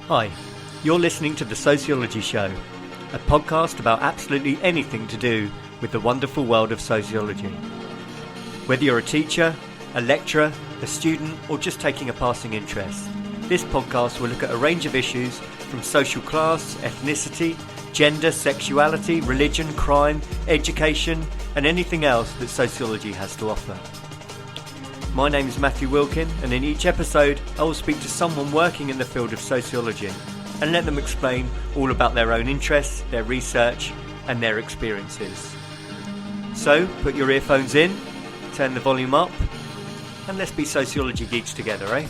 Hi, you're listening to The Sociology Show, a podcast about absolutely anything to do with the wonderful world of sociology. Whether you're a teacher, a lecturer, a student, or just taking a passing interest, this podcast will look at a range of issues from social class, ethnicity, gender, sexuality, religion, crime, education, and anything else that sociology has to offer. My name is Matthew Wilkin, and in each episode I will speak to someone working in the field of sociology and let them explain all about their own interests, their research and their experiences. So put your earphones in, turn the volume up, and let's be sociology geeks together, eh?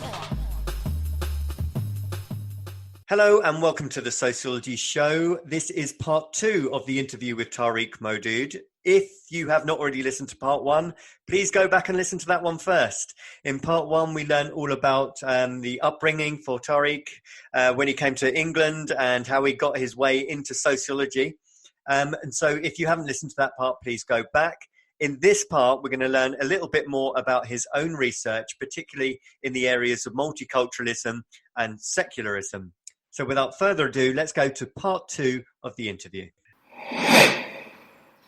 Hello and welcome to the Sociology Show. This is part 2 of the interview with Tariq Madood. If you have not already listened to part 1, please go back and listen to that one first. In part 1, we learned all about the upbringing for Tariq when he came to England and how he got his way into sociology. And so if you haven't listened to that part, please go back. In this part, we're going to learn a little bit more about his own research, particularly in the areas of multiculturalism and secularism. So without further ado, let's go to part 2 of the interview.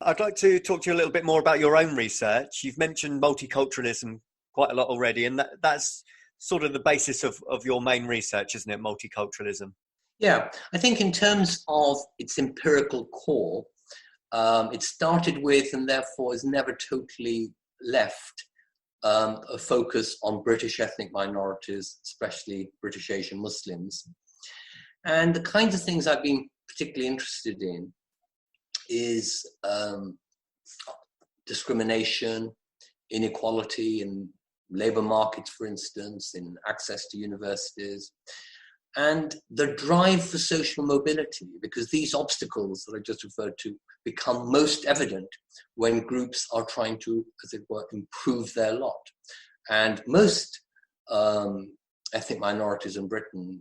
I'd like to talk to you a little bit more about your own research. You've mentioned multiculturalism quite a lot already, and that's sort of the basis of your main research, isn't it, multiculturalism? Yeah, I think in terms of its empirical core, it started with and therefore is never totally left a focus on British ethnic minorities, especially British Asian Muslims. And the kinds of things I've been particularly interested in is discrimination, inequality in labour markets, for instance, in access to universities, and the drive for social mobility, because these obstacles that I just referred to become most evident when groups are trying to, as it were, improve their lot. And most ethnic minorities in Britain,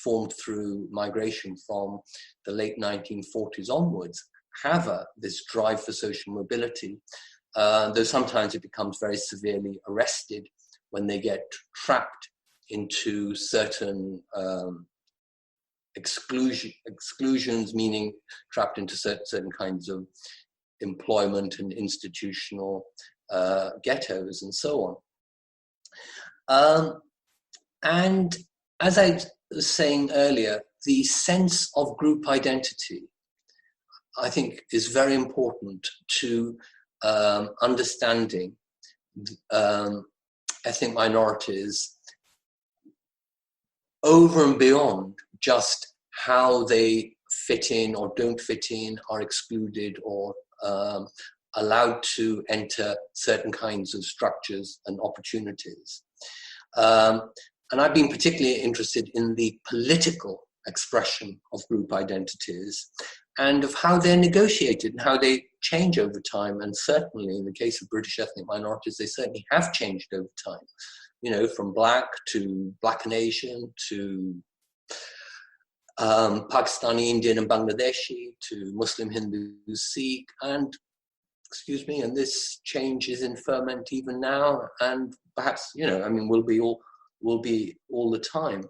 formed through migration from the late 1940s onwards, have this drive for social mobility, though sometimes it becomes very severely arrested when they get trapped into certain exclusions, meaning trapped into certain kinds of employment and institutional ghettos and so on. And as I was saying earlier, the sense of group identity, I think, is very important to understanding ethnic minorities over and beyond just how they fit in or don't fit in, are excluded or allowed to enter certain kinds of structures and opportunities. And I've been particularly interested in the political expression of group identities and of how they're negotiated and how they change over time. And certainly in the case of British ethnic minorities, they certainly have changed over time, from black to black and Asian to Pakistani, Indian and Bangladeshi to Muslim, Hindu, Sikh, and this change is in ferment even now, and perhaps, will be all the time.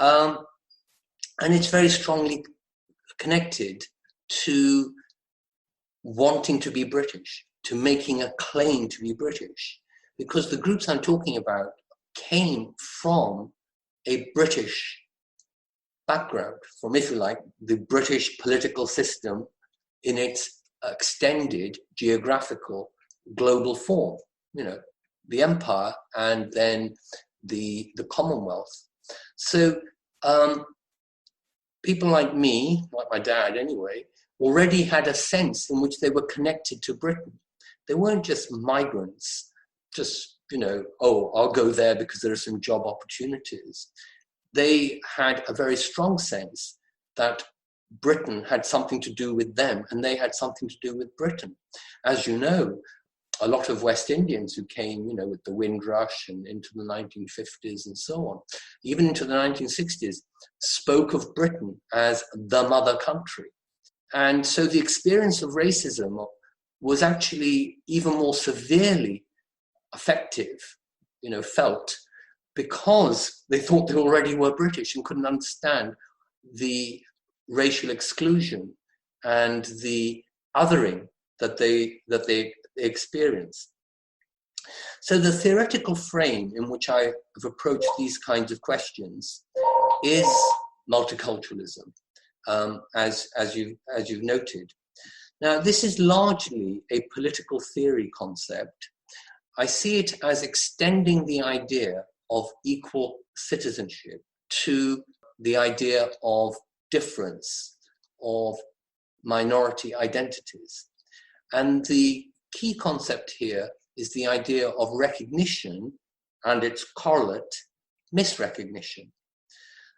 And it's very strongly connected to wanting to be British, to making a claim to be British, because the groups I'm talking about came from a British background, from, if you like, the British political system in its extended geographical global form, the empire and then the Commonwealth. So people like me, like my dad anyway, already had a sense in which they were connected to Britain. They weren't just migrants, just, I'll go there because there are some job opportunities. They had a very strong sense that Britain had something to do with them and they had something to do with Britain. As you know, a lot of West Indians who came, with the Windrush and into the 1950s and so on, even into the 1960s, spoke of Britain as the mother country. And so the experience of racism was actually even more severely effective, felt because they thought they already were British and couldn't understand the racial exclusion and the othering that they experienced. So the theoretical frame in which I have approached these kinds of questions is multiculturalism, as you've noted. Now, this is largely a political theory concept. I see it as extending the idea of equal citizenship to the idea of difference, of minority identities. And the key concept here is the idea of recognition and its correlate, misrecognition.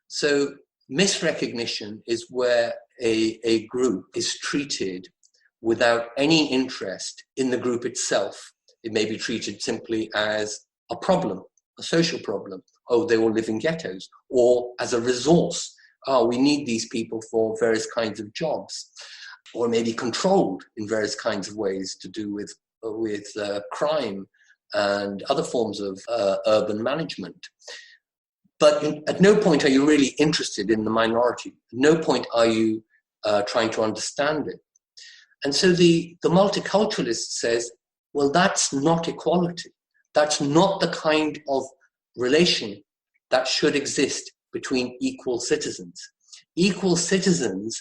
So misrecognition is where a group is treated without any interest in the group itself. It may be treated simply as a problem, a social problem. Oh, they all live in ghettos. Or as a resource. Oh, we need these people for various kinds of jobs. Or maybe controlled in various kinds of ways to do with crime and other forms of urban management. But at no point are you really interested in the minority. At no point are you trying to understand it. And so the multiculturalist says, well, that's not equality. That's not the kind of relation that should exist between equal citizens. Equal citizens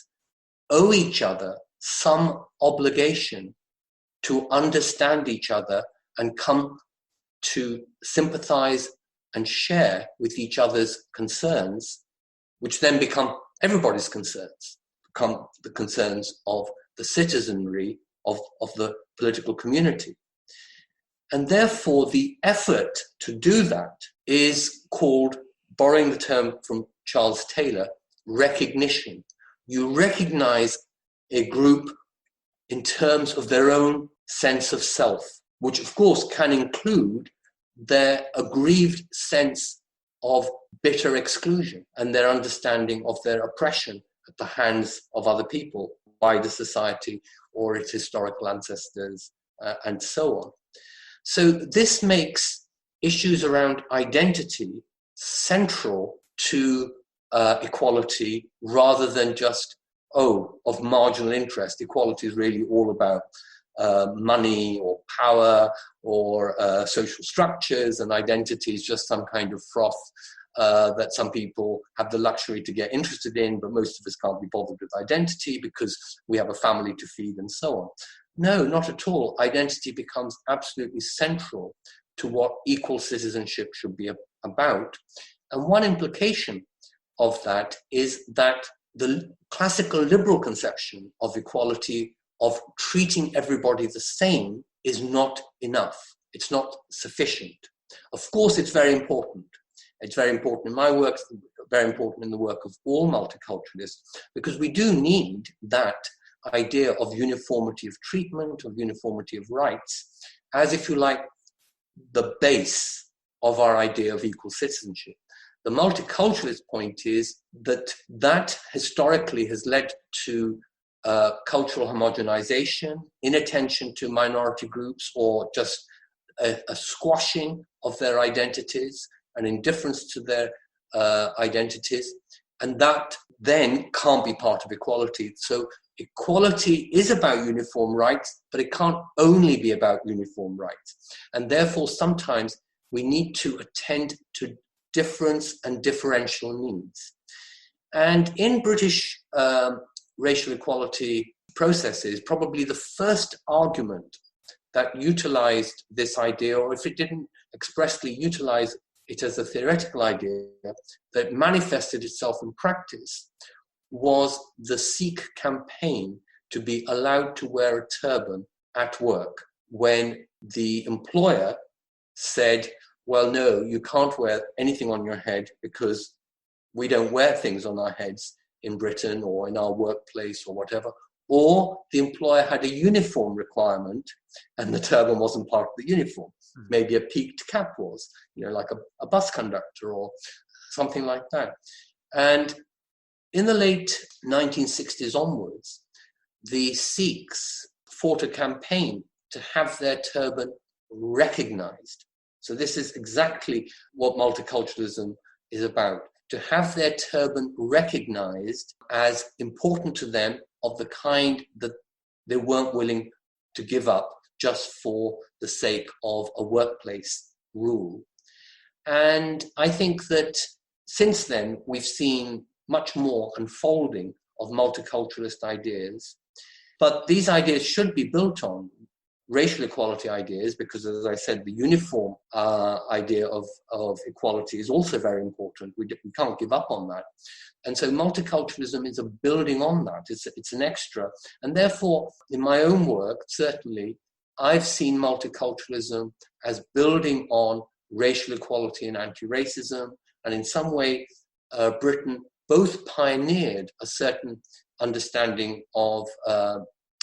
owe each other some obligation to understand each other and come to sympathize and share with each other's concerns, which then become everybody's concerns, become the concerns of the citizenry of the political community. And therefore, the effort to do that is called, borrowing the term from Charles Taylor, recognition. You recognize a group in terms of their own sense of self, which of course can include their aggrieved sense of bitter exclusion and their understanding of their oppression at the hands of other people, wider society or its historical ancestors, and so on. So this makes issues around identity central to equality rather than just, of marginal interest. Equality is really all about money or power or social structures, and identity is just some kind of froth that some people have the luxury to get interested in, but most of us can't be bothered with identity because we have a family to feed and so on. No, not at all. Identity becomes absolutely central to what equal citizenship should be about. And one implication of that is that the classical liberal conception of equality, of treating everybody the same, is not enough. It's not sufficient. Of course, it's very important. It's very important in my work, very important in the work of all multiculturalists, because we do need that idea of uniformity of treatment, of uniformity of rights, as, if you like, the base of our idea of equal citizenship. The multiculturalist point is that historically has led to cultural homogenization, inattention to minority groups, or just a squashing of their identities, an indifference to their identities, and that then can't be part of equality. So equality is about uniform rights, but it can't only be about uniform rights. And therefore, sometimes we need to attend to difference and differential needs. And in British racial equality processes, probably the first argument that utilized this idea, or if it didn't expressly utilize it as a theoretical idea, that manifested itself in practice, was the Sikh campaign to be allowed to wear a turban at work, when the employer said, well, no, you can't wear anything on your head because we don't wear things on our heads in Britain or in our workplace or whatever. Or the employer had a uniform requirement and the turban wasn't part of the uniform. Maybe a peaked cap was, like a bus conductor or something like that. And in the late 1960s onwards, the Sikhs fought a campaign to have their turban recognized So this is exactly what multiculturalism is about, to have their turban recognized as important to them, of the kind that they weren't willing to give up just for the sake of a workplace rule. And I think that since then, we've seen much more unfolding of multiculturalist ideas. But these ideas should be built on racial equality ideas, because, as I said, the uniform idea of equality is also very important. We can't give up on that. And so multiculturalism is a building on that. It's an extra. And therefore, in my own work, certainly, I've seen multiculturalism as building on racial equality and anti-racism. And in some way, Britain both pioneered a certain understanding of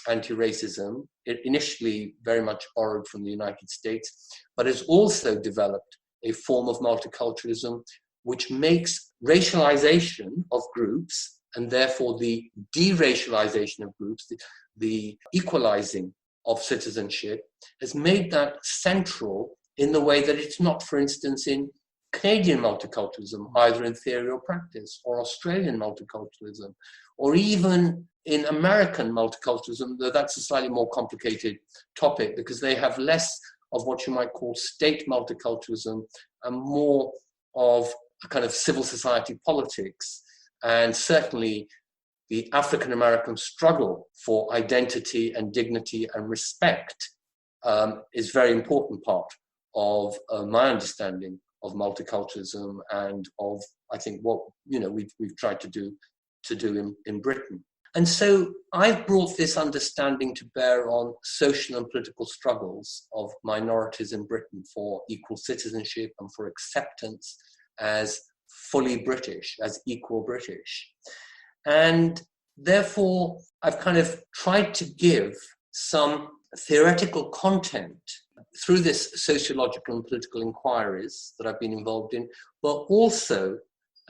anti-racism, it initially very much borrowed from the United States, but has also developed a form of multiculturalism which makes racialization of groups, and therefore the deracialization of groups, the equalizing of citizenship, has made that central in the way that it's not, for instance, in Canadian multiculturalism, either in theory or practice, or Australian multiculturalism, or even in American multiculturalism, though that's a slightly more complicated topic, because they have less of what you might call state multiculturalism and more of a kind of civil society politics. And certainly the African American struggle for identity and dignity and respect is a very important part of my understanding of multiculturalism and of, I think, what we've tried to do in Britain. And so I've brought this understanding to bear on social and political struggles of minorities in Britain for equal citizenship and for acceptance as fully British, as equal British. And therefore, I've kind of tried to give some theoretical content through this sociological and political inquiries that I've been involved in, but also,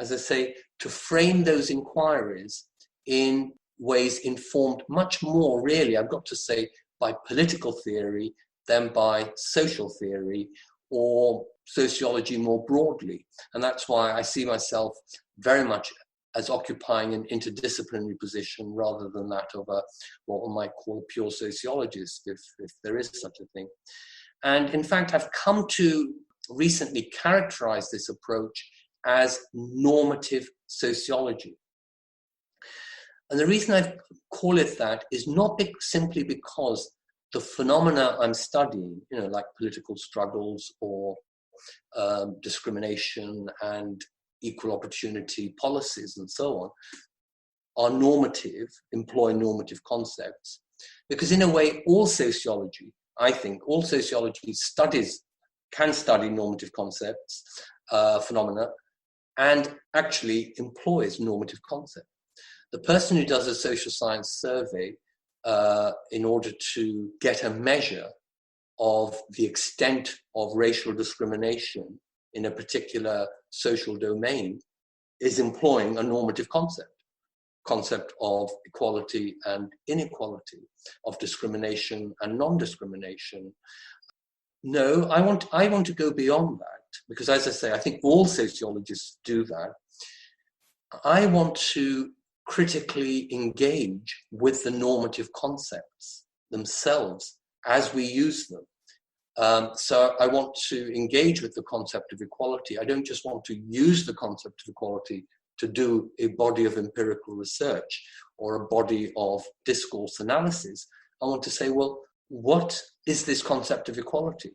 as I say, to frame those inquiries in ways informed much more, really, I've got to say, by political theory than by social theory or sociology more broadly. And that's why I see myself very much as occupying an interdisciplinary position rather than that of what one might call a pure sociologist, if there is such a thing. And in fact, I've come to recently characterize this approach as normative sociology. And the reason I call it that is not simply because the phenomena I'm studying, like political struggles or discrimination and equal opportunity policies and so on, are normative, employ normative concepts. Because in a way, all sociology, I think, all sociology can study normative concepts, phenomena, and actually employs normative concepts. The person who does a social science survey in order to get a measure of the extent of racial discrimination in a particular social domain is employing a normative concept of equality and inequality, of discrimination and non-discrimination. No, I want to go beyond that, because, as I say, I think all sociologists do that. I want to critically engage with the normative concepts themselves as we use them. So I want to engage with the concept of equality. I don't just want to use the concept of equality to do a body of empirical research or a body of discourse analysis. I want to say, well, what is this concept of equality?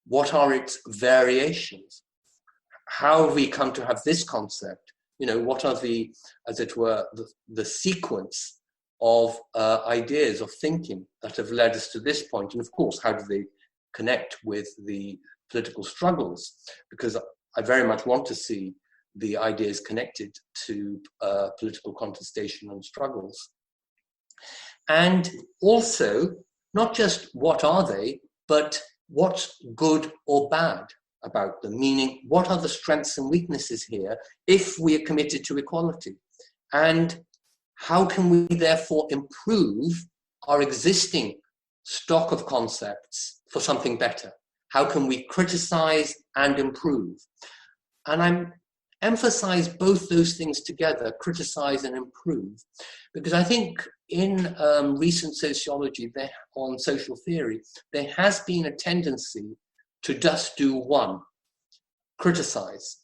What are its variations? How have we come to have this concept? What are the, as it were, the sequence of ideas, of thinking that have led us to this point? And of course, how do they connect with the political struggles? Because I very much want to see the ideas connected to political contestation and struggles. And also, not just what are they, but what's good or bad about them, meaning what are the strengths and weaknesses here if we are committed to equality? And how can we therefore improve our existing stock of concepts for something better? How can we criticize and improve? And I'm emphasize both those things together, criticize and improve, because I think in recent sociology on social theory, there has been a tendency to just do one, criticize.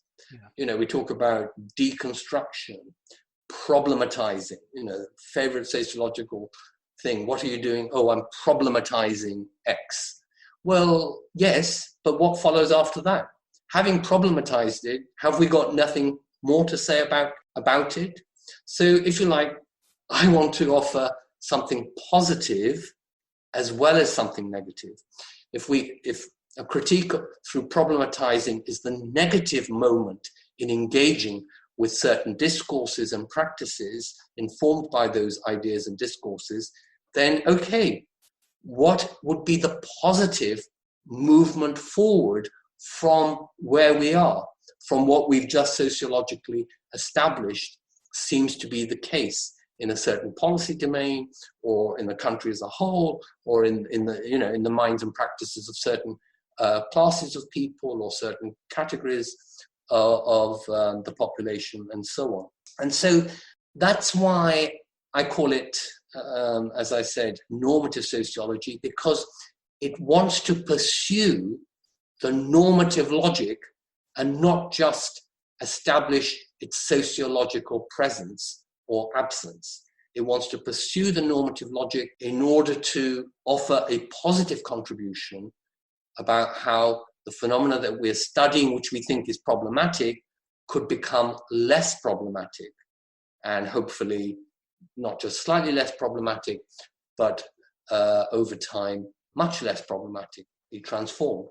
Yeah. We talk about deconstruction, problematizing, favorite sociological thing. What are you doing? Oh, I'm problematizing X. Well, yes, but what follows after that? Having problematized it, have we got nothing more to say about it? So if you like, I want to offer something positive as well as something negative. If a critique through problematizing is the negative moment in engaging with certain discourses and practices informed by those ideas and discourses, then okay, what would be the positive movement forward from where we are, from what we've just sociologically established seems to be the case in a certain policy domain, or in the country as a whole, or in the minds and practices of certain classes of people or certain categories of the population, and so on. And so that's why I call it, as I said, normative sociology, because it wants to pursue the normative logic and not just establish its sociological presence or absence. It wants to pursue the normative logic in order to offer a positive contribution about how the phenomena that we're studying, which we think is problematic, could become less problematic, and hopefully not just slightly less problematic, but over time, much less problematic, be transformed.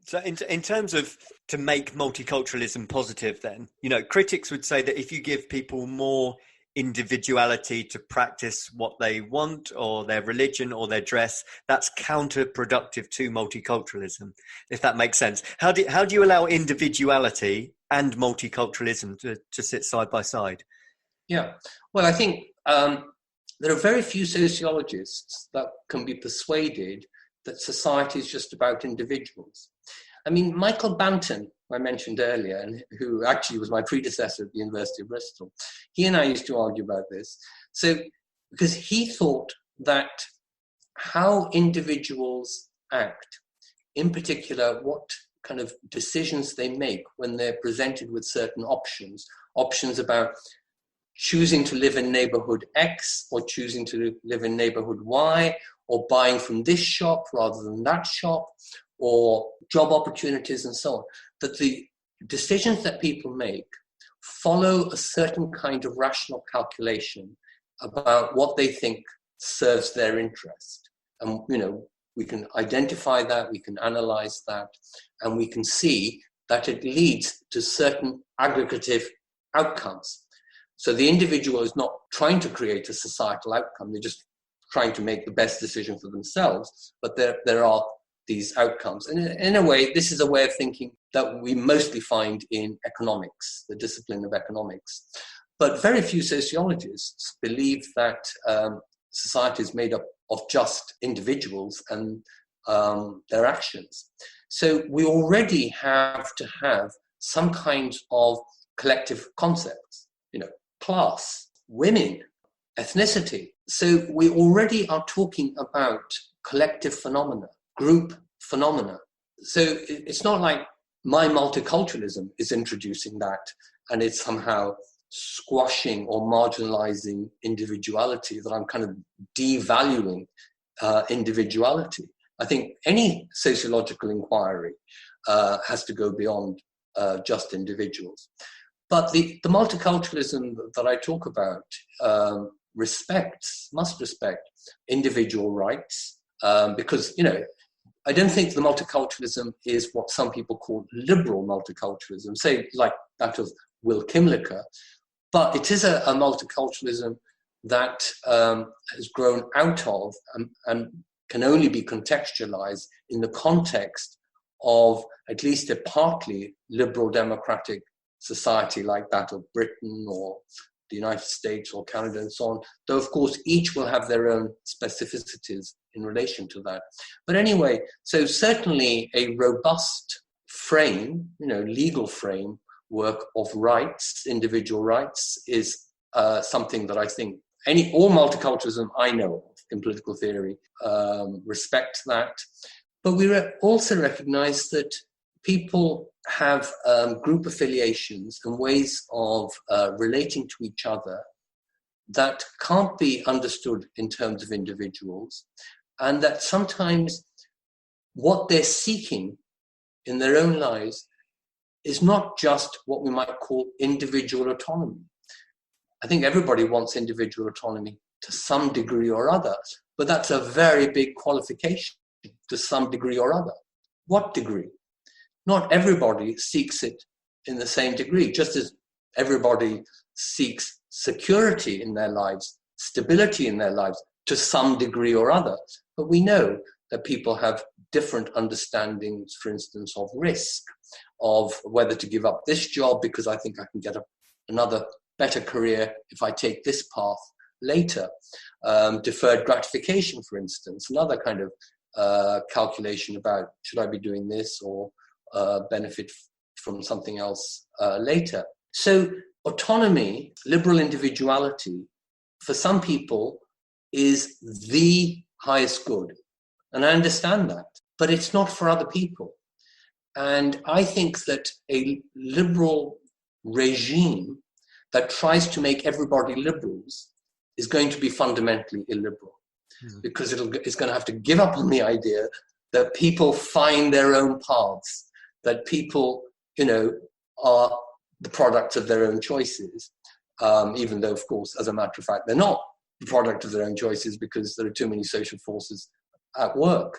So in terms of to make multiculturalism positive, then, critics would say that if you give people more individuality to practice what they want, or their religion or their dress, that's counterproductive to multiculturalism, if that makes sense. How do you allow individuality and multiculturalism to sit side by side? Yeah, well, I think there are very few sociologists that can be persuaded that society is just about individuals. I mean, Michael Banton, who I mentioned earlier, and who actually was my predecessor at the University of Bristol, he and I used to argue about this. So, because he thought that how individuals act, in particular, what kind of decisions they make when they're presented with certain options about choosing to live in neighborhood X or choosing to live in neighborhood Y, or buying from this shop rather than that shop, or job opportunities and so on, that the decisions that people make follow a certain kind of rational calculation about what they think serves their interest. And, we can identify that, we can analyze that, and we can see that it leads to certain aggregative outcomes. So the individual is not trying to create a societal outcome, they're just trying to make the best decision for themselves, but there are these outcomes. And in a way, this is a way of thinking that we mostly find in economics, the discipline of economics. But very few sociologists believe that society is made up of just individuals and their actions. So we already have to have some kind of collective concepts, class, women, ethnicity. So we already are talking about collective phenomena, group phenomena. So it's not like my multiculturalism is introducing that and it's somehow squashing or marginalizing individuality, that I'm kind of devaluing individuality. I think any sociological inquiry has to go beyond just individuals. But the multiculturalism that I talk about must respect individual rights, because, I don't think the multiculturalism is what some people call liberal multiculturalism, say like that of Will Kimlicka, but it is a multiculturalism that has grown out of and can only be contextualized in the context of at least a partly liberal democratic society like that of Britain or the United States or Canada and so on, though of course each will have their own specificities in relation to that. But anyway, so certainly a robust frame, legal framework of rights, individual rights, is something that I think all multiculturalism I know of in political theory respect that. But we also recognize that people have group affiliations and ways of relating to each other that can't be understood in terms of individuals, and that sometimes what they're seeking in their own lives is not just what we might call individual autonomy. I think everybody wants individual autonomy to some degree or other, but that's a very big qualification, to some degree or other. What degree? Not everybody seeks it in the same degree, just as everybody seeks security in their lives, stability in their lives to some degree or other. But we know that people have different understandings, for instance, of risk, of whether to give up this job because I think I can get another better career if I take this path later. Deferred gratification, for instance, another kind of calculation about should I be doing this or benefit from something else later. So autonomy, liberal individuality, for some people is the highest good. And I understand that, but it's not for other people. And I think that a liberal regime that tries to make everybody liberals is going to be fundamentally illiberal, because it's going to have to give up on the idea that people find their own paths, that people, are the products of their own choices, even though, of course, as a matter of fact, they're not the product of their own choices because there are too many social forces at work.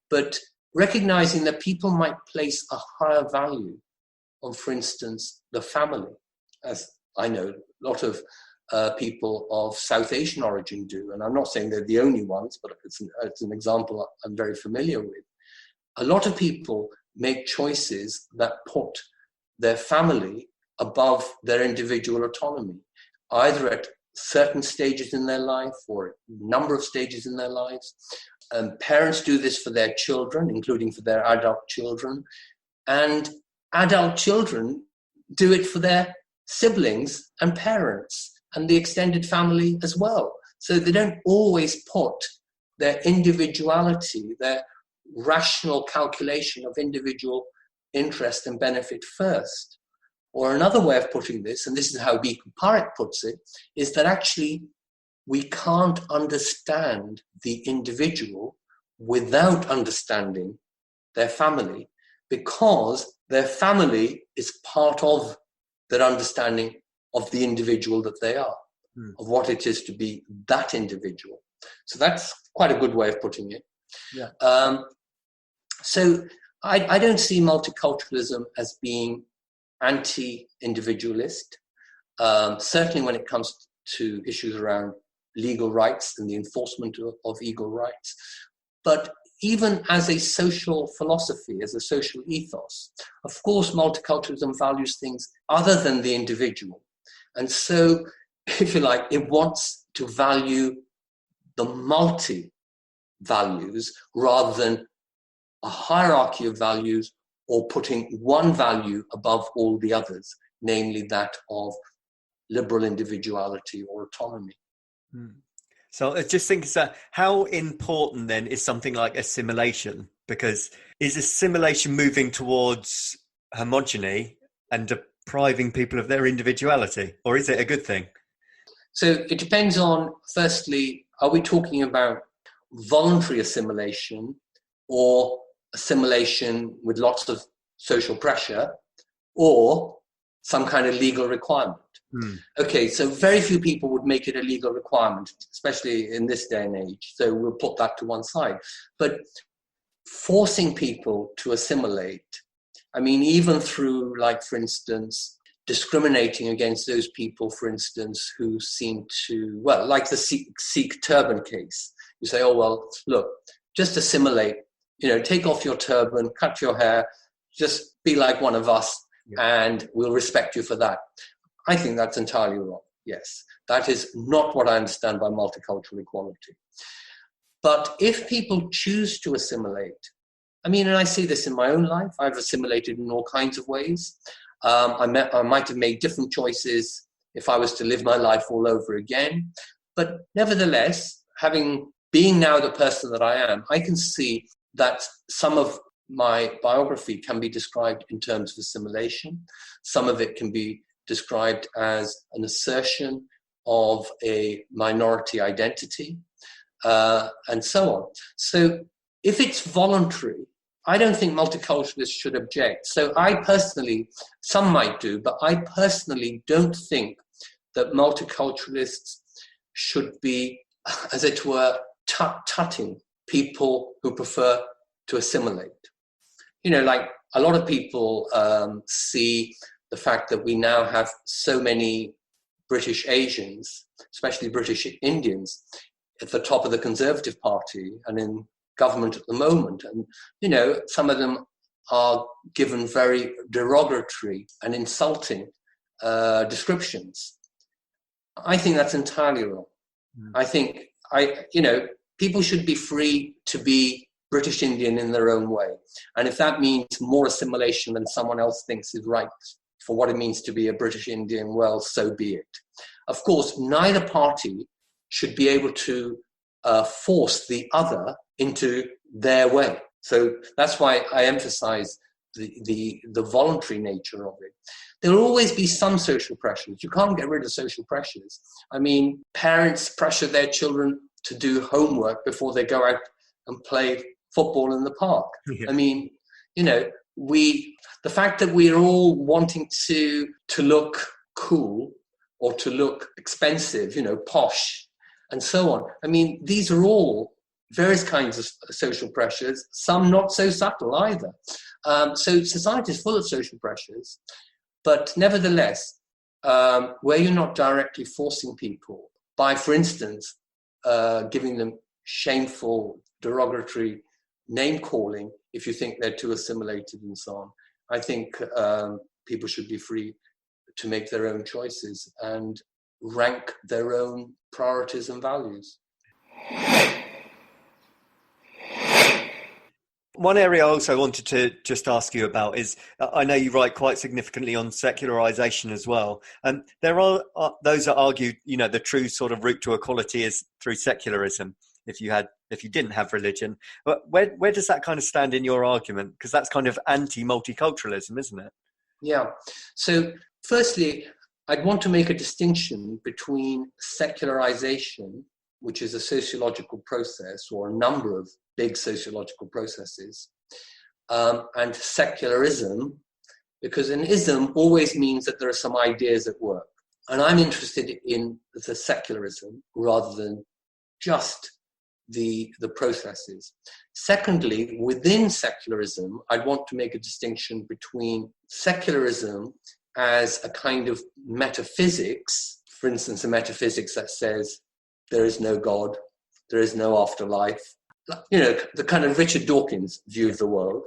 But recognizing that people might place a higher value on, for instance, the family, as I know a lot of people of South Asian origin do. And I'm not saying they're the only ones, but it's an example I'm very familiar with. A lot of people make choices that put their family above their individual autonomy, either at certain stages in their life or a number of stages in their lives. Parents do this for their children, including for their adult children, and adult children do it for their siblings and parents and the extended family as well. So they don't always put their individuality, their rational calculation of individual interest and benefit first. Or another way of putting this, and this is how Bhikkhu Parekh puts it, is that actually we can't understand the individual without understanding their family, because their family is part of their understanding of the individual that they are, of what it is to be that individual. So that's quite a good way of putting it. Yeah. So I don't see multiculturalism as being anti-individualist, certainly when it comes to issues around legal rights and the enforcement of legal rights. But even as a social philosophy, as a social ethos, of course, multiculturalism values things other than the individual. And so, if you like, it wants to value the multi-values rather than a hierarchy of values or putting one value above all the others, namely that of liberal individuality or autonomy. So I just think that how important then is something like assimilation? Because is assimilation moving towards homogeny and depriving people of their individuality, or is it a good thing? So it depends on, firstly, are we talking about voluntary assimilation or assimilation with lots of social pressure or some kind of legal requirement? Okay, so very few people would make it a legal requirement, especially in this day and age. So we'll put that to one side. But forcing people to assimilate, I mean, even through, like, for instance, discriminating against those people, for instance, who seem to, well, like the Sikh turban case. You say, oh, well, look, just assimilate, take off your turban, cut your hair, just be like one of us, and we'll respect you for that. I think that's entirely wrong. Yes, that is not what I understand by multicultural equality. But if people choose to assimilate, I mean, and I see this in my own life, I've assimilated in all kinds of ways. I might have made different choices if I was to live my life all over again. But nevertheless, being now the person that I am, I can see that some of my biography can be described in terms of assimilation. Some of it can be described as an assertion of a minority identity, and so on. So if it's voluntary, I don't think multiculturalists should object. So I personally, some might do, but I personally don't think that multiculturalists should be, as it were, tutting people who prefer to assimilate. You know, like a lot of people see the fact that we now have so many British Asians, especially British Indians, at the top of the Conservative Party and in government at the moment. And, you know, some of them are given very derogatory and insulting descriptions. I think that's entirely wrong. I think, people should be free to be British Indian in their own way. And if that means more assimilation than someone else thinks is right for what it means to be a British Indian, well, so be it. Of course, neither party should be able to force the other into their way. So that's why I emphasize the voluntary nature of it. There will always be some social pressures. You can't get rid of social pressures. I mean, parents pressure their children to do homework before they go out and play football in the park. Yeah. I mean, you know, the fact that we're all wanting to look cool or to look expensive, you know, posh and so on. I mean, these are all various kinds of social pressures, some not so subtle either. So society is full of social pressures, but nevertheless, where you're not directly forcing people by, for instance, giving them shameful, derogatory name calling if you think they're too assimilated and so on, I think people should be free to make their own choices and rank their own priorities and values. One area I also wanted to just ask you about is, I know you write quite significantly on secularization as well. And there are those that argue, you know, the true sort of route to equality is through secularism, if you didn't have religion. But where does that kind of stand in your argument? Because that's kind of anti-multiculturalism, isn't it? Yeah. So firstly, I'd want to make a distinction between secularization, which is a sociological process or a number of big sociological processes, and secularism, because an ism always means that there are some ideas at work. And I'm interested in the secularism rather than just the processes. Secondly, within secularism, I'd want to make a distinction between secularism as a kind of metaphysics, for instance, a metaphysics that says there is no God, there is no afterlife, you know, the kind of Richard Dawkins view of the world,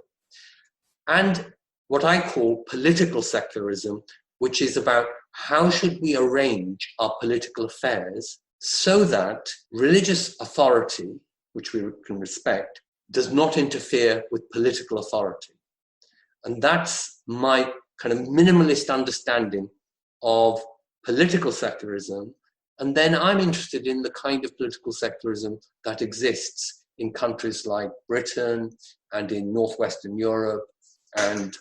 and what I call political secularism, which is about how should we arrange our political affairs so that religious authority, which we can respect, does not interfere with political authority. And that's my kind of minimalist understanding of political secularism. And then I'm interested in the kind of political secularism that exists in countries like Britain and in Northwestern Europe and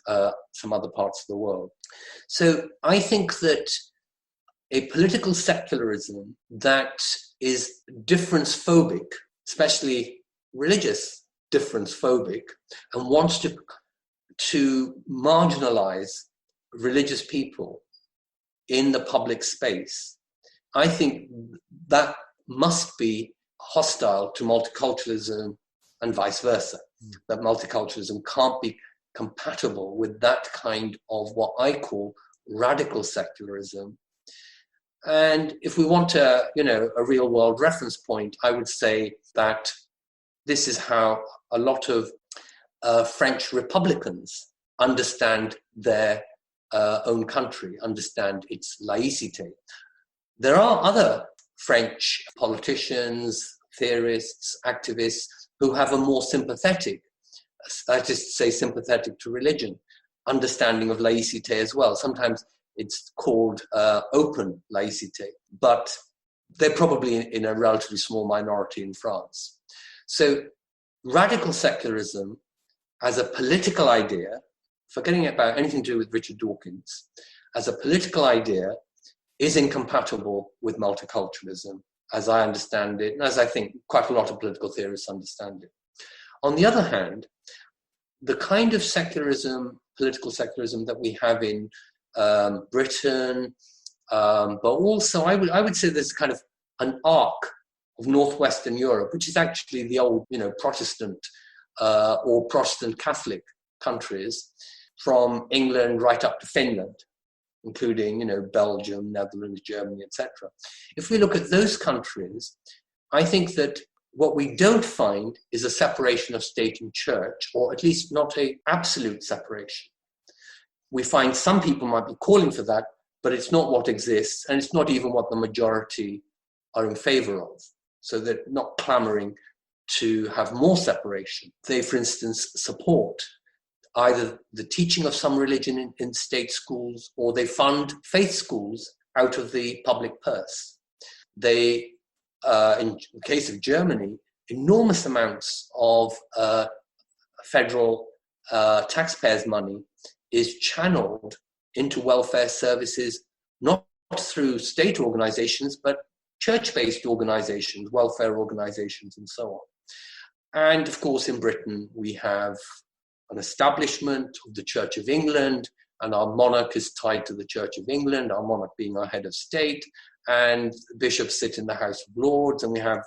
some other parts of the world. So I think that a political secularism that is difference-phobic, especially religious difference-phobic, and wants to marginalize religious people in the public space, I think that must be hostile to multiculturalism and vice versa. That multiculturalism can't be compatible with that kind of what I call radical secularism. And if we want a real world reference point, I would say that this is how a lot of French Republicans understand their own country, understand its laïcité. There are other French politicians, theorists, activists who have a more sympathetic, that is to say sympathetic to religion, understanding of laïcité as well. Sometimes it's called open laïcité, but they're probably in a relatively small minority in France. So radical secularism as a political idea, forgetting about anything to do with Richard Dawkins, as a political idea is incompatible with multiculturalism, as I understand it, and as I think quite a lot of political theorists understand it. On the other hand, the kind of secularism, political secularism that we have in Britain, but also I would say there's kind of an arc of northwestern Europe, which is actually the old, Protestant or Protestant Catholic countries, from England right up to Finland, including, Belgium, Netherlands, Germany, etc. If we look at those countries, I think that what we don't find is a separation of state and church, or at least not an absolute separation. We find some people might be calling for that, but it's not what exists, and it's not even what the majority are in favor of. So they're not clamoring to have more separation. They, for instance, support either the teaching of some religion in state schools, or they fund faith schools out of the public purse. They, in the case of Germany, enormous amounts of federal taxpayers' money is channeled into welfare services, not through state organizations, but church-based organizations, welfare organizations, and so on. And of course, in Britain, we have an establishment of the Church of England, and our monarch is tied to the Church of England, our monarch being our head of state, and bishops sit in the House of Lords, and we have,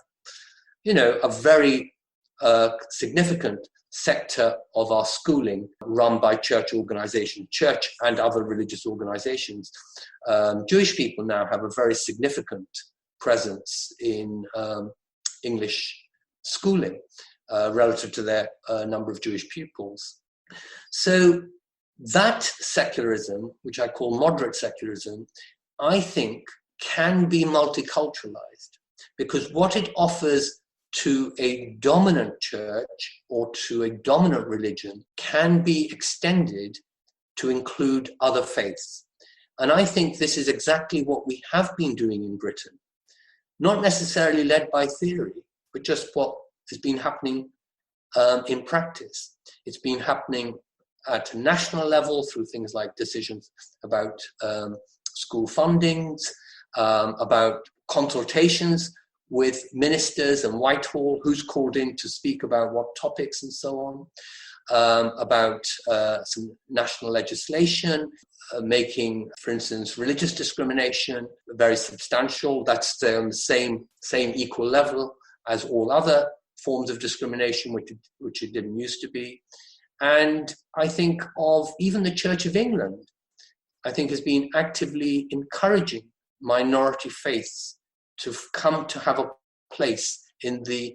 a very significant sector of our schooling run by church organizations, church and other religious organizations. Jewish people now have a very significant presence in English schooling relative to their number of Jewish pupils. So that secularism, which I call moderate secularism, I think can be multiculturalized, because what it offers to a dominant church or to a dominant religion can be extended to include other faiths. And I think this is exactly what we have been doing in Britain, not necessarily led by theory, but just what has been happening in practice. It's been happening at a national level through things like decisions about school fundings, about consultations with ministers and Whitehall, who's called in to speak about what topics and so on, about some national legislation, making, for instance, religious discrimination very substantial. That's the same equal level as all other forms of discrimination, which it didn't used to be. And I think of even the Church of England, I think has been actively encouraging minority faiths to come to have a place in the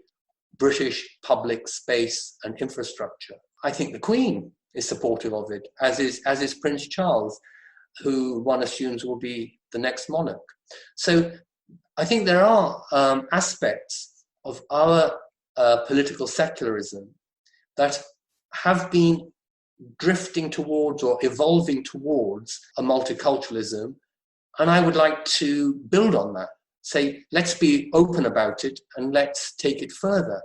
British public space and infrastructure. I think the Queen is supportive of it, as is Prince Charles, who one assumes will be the next monarch. So I think there are aspects of our political secularism that have been drifting towards or evolving towards a multiculturalism, and I would like to build on that. Say, let's be open about it and let's take it further.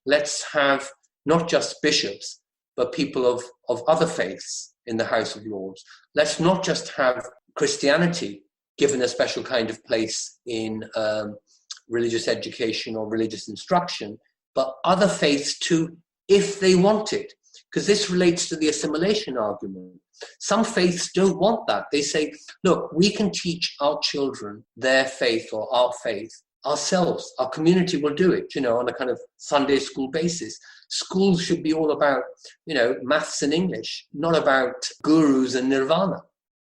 Let's have not just bishops, but people of other faiths in the House of Lords. Let's not just have Christianity given a special kind of place in religious education or religious instruction, but other faiths too, if they want it. Because this relates to the assimilation argument. Some faiths don't want that. They say, look, we can teach our children their faith or our faith ourselves. Our community will do it, on a kind of Sunday school basis. Schools should be all about, maths and English, not about gurus and nirvana.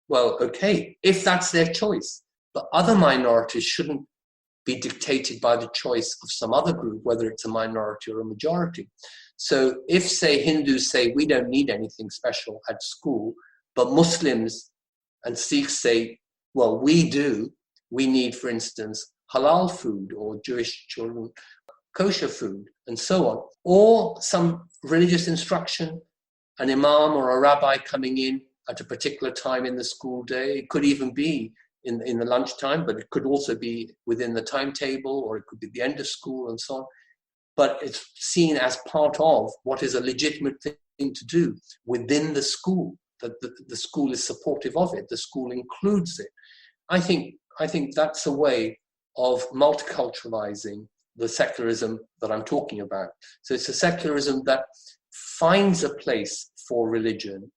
Well, okay, if that's their choice. But other minorities shouldn't be dictated by the choice of some other group, whether it's a minority or a majority. So if, say, Hindus say we don't need anything special at school, but Muslims and Sikhs say, well, we do, we need, for instance, halal food or Jewish children kosher food and so on, or some religious instruction, an imam or a rabbi coming in at a particular time in the school day. It could even be in the lunchtime, but it could also be within the timetable, or it could be the end of school and so on. But it's seen as part of what is a legitimate thing to do within the school, that the school is supportive of it, the school includes it. I think that's a way of multiculturalizing the secularism that I'm talking about. So it's a secularism that finds a place for religion,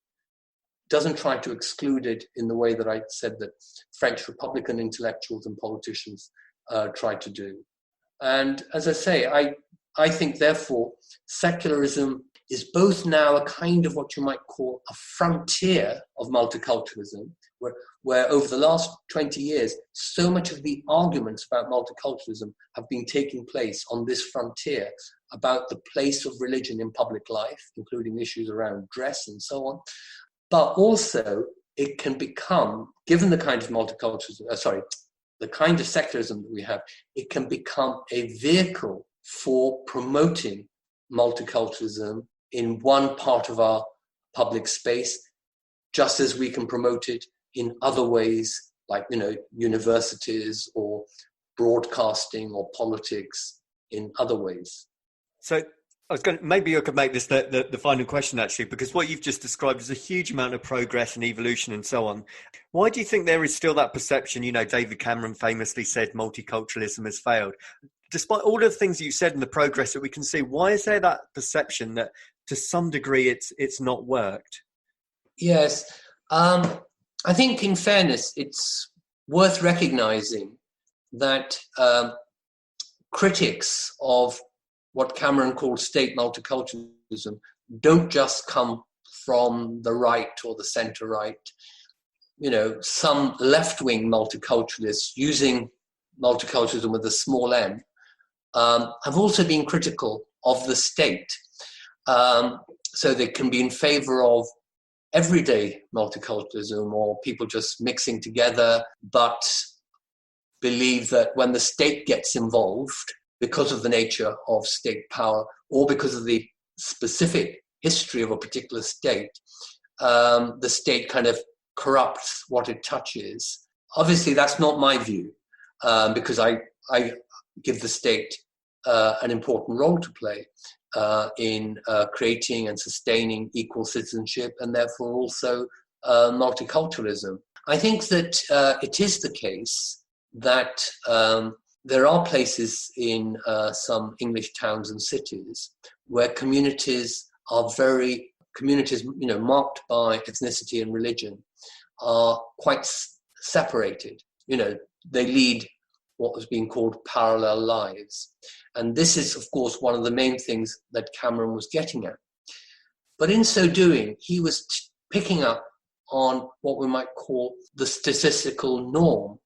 doesn't try to exclude it in the way that I said that French Republican intellectuals and politicians try to do. And as I say, I think, therefore, secularism is both now a kind of what you might call a frontier of multiculturalism, where over the last 20 years, so much of the arguments about multiculturalism have been taking place on this frontier about the place of religion in public life, including issues around dress and so on. But also, it can become, given the kind of multiculturalism, the kind of secularism that we have, it can become a vehicle for promoting multiculturalism in one part of our public space, just as we can promote it in other ways, like, universities or broadcasting or politics in other ways. So maybe I could make this the final question, actually, because what you've just described is a huge amount of progress and evolution and so on. Why do you think there is still that perception? David Cameron famously said multiculturalism has failed. Despite all of the things you said and the progress that we can see, why is there that perception that to some degree it's not worked? Yes. I think, in fairness, it's worth recognizing that critics of what Cameron called state multiculturalism don't just come from the right or the centre-right. Some left-wing multiculturalists using multiculturalism with a small m have also been critical of the state. So they can be in favour of everyday multiculturalism, or people just mixing together, but believe that when the state gets involved, because of the nature of state power or because of the specific history of a particular state, the state kind of corrupts what it touches. Obviously, that's not my view, because I give the state an important role to play in creating and sustaining equal citizenship, and therefore also multiculturalism. I think that it is the case that there are places in some English towns and cities where communities marked by ethnicity and religion are quite separated. They lead what was being called parallel lives. And this is, of course, one of the main things that Cameron was getting at. But in so doing, he was picking up on what we might call the statistical norm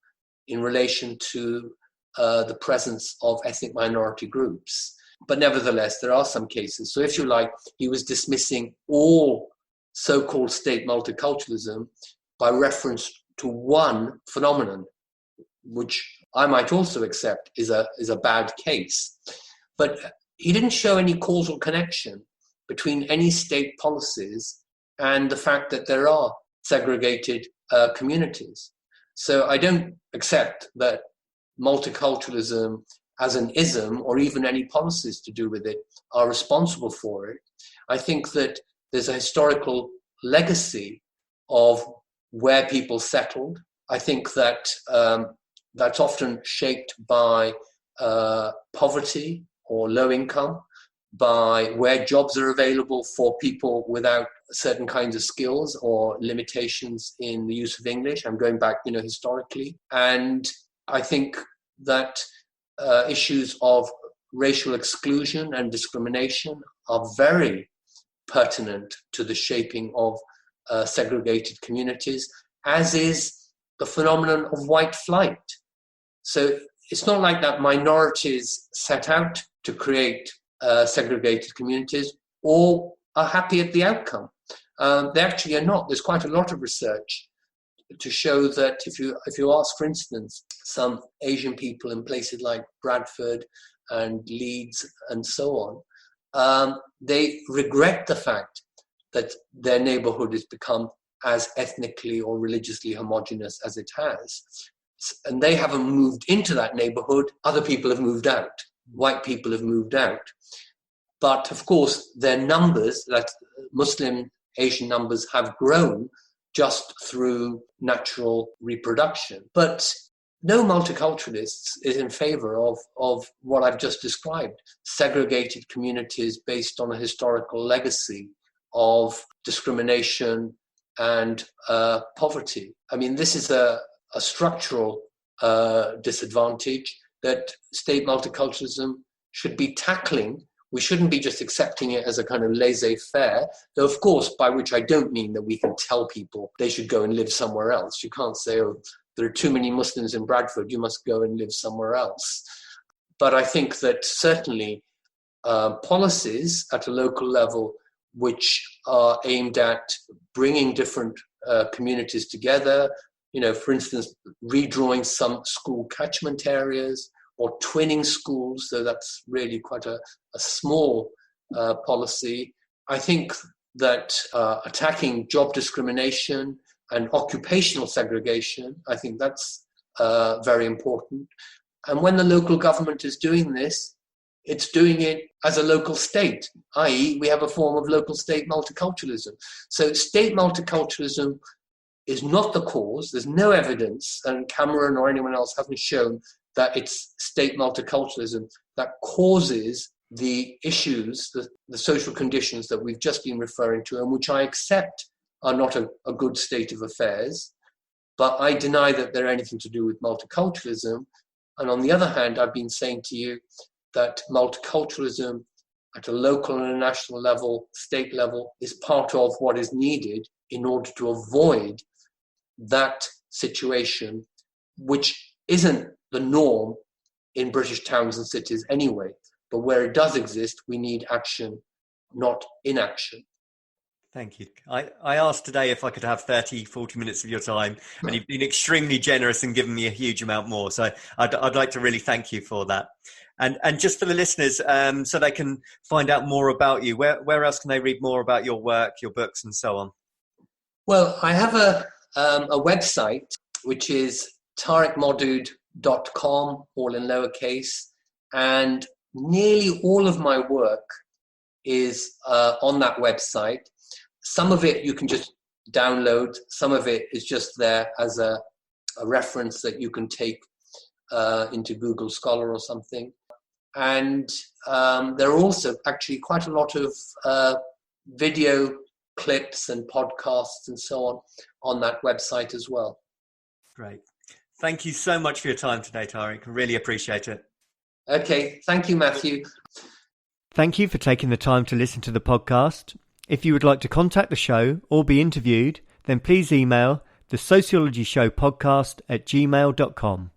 in relation to the presence of ethnic minority groups. But nevertheless, there are some cases. So if you like, he was dismissing all so-called state multiculturalism by reference to one phenomenon, which I might also accept is a bad case. But he didn't show any causal connection between any state policies and the fact that there are segregated communities. So I don't accept that multiculturalism as an ism, or even any policies to do with it, are responsible for it. I think that there's a historical legacy of where people settled. I think that that's often shaped by poverty or low income, by where jobs are available for people without certain kinds of skills or limitations in the use of English. I'm going back, historically. And I think that issues of racial exclusion and discrimination are very pertinent to the shaping of segregated communities, as is the phenomenon of white flight. So it's not like that minorities set out to create segregated communities or are happy at the outcome. They actually are not. There's quite a lot of research to show that if you ask, for instance, some Asian people in places like Bradford and Leeds and so on, they regret the fact that their neighbourhood has become as ethnically or religiously homogenous as it has. And they haven't moved into that neighbourhood. Other people have moved out. White people have moved out. But of course, their numbers, that Muslim Asian numbers, have grown just through natural reproduction. But no multiculturalist is in favour of what I've just described, segregated communities based on a historical legacy of discrimination and poverty. I mean, this is a structural disadvantage that state multiculturalism should be tackling. We shouldn't be just accepting it as a kind of laissez-faire, though, of course, by which I don't mean that we can tell people they should go and live somewhere else. You can't say, oh, there are too many Muslims in Bradford, you must go and live somewhere else. But I think that certainly policies at a local level which are aimed at bringing different communities together, for instance, redrawing some school catchment areas or twinning schools, though that's really quite a small policy. I think that attacking job discrimination and occupational segregation, I think that's very important. And when the local government is doing this, it's doing it as a local state, i.e. we have a form of local state multiculturalism. So state multiculturalism is not the cause. There's no evidence, and Cameron or anyone else haven't shown that it's state multiculturalism that causes the issues, the social conditions that we've just been referring to, and which I accept are not a good state of affairs. But I deny that they're anything to do with multiculturalism. And on the other hand, I've been saying to you that multiculturalism at a local and a national level, state level, is part of what is needed in order to avoid that situation, which isn't the norm in British towns and cities anyway. But where it does exist, we need action, not inaction. Thank you. I asked today if I could have 30, 40 minutes of your time, and you've been extremely generous and given me a huge amount more. So I'd like to really thank you for that. And just for the listeners, so they can find out more about you, where else can they read more about your work, your books, and so on? Well, I have a website, which is tariqmadood.com, all in lowercase, and nearly all of my work is on that website. Some of it you can just download. Some of it is just there as a reference that you can take into Google Scholar or something. And there are also actually quite a lot of video clips and podcasts and so on that website as well. Great. Thank you so much for your time today, Tariq. I really appreciate it. Okay. Thank you, Matthew. Thank you for taking the time to listen to the podcast. If you would like to contact the show or be interviewed, then please email thesociologyshowpodcast@gmail.com.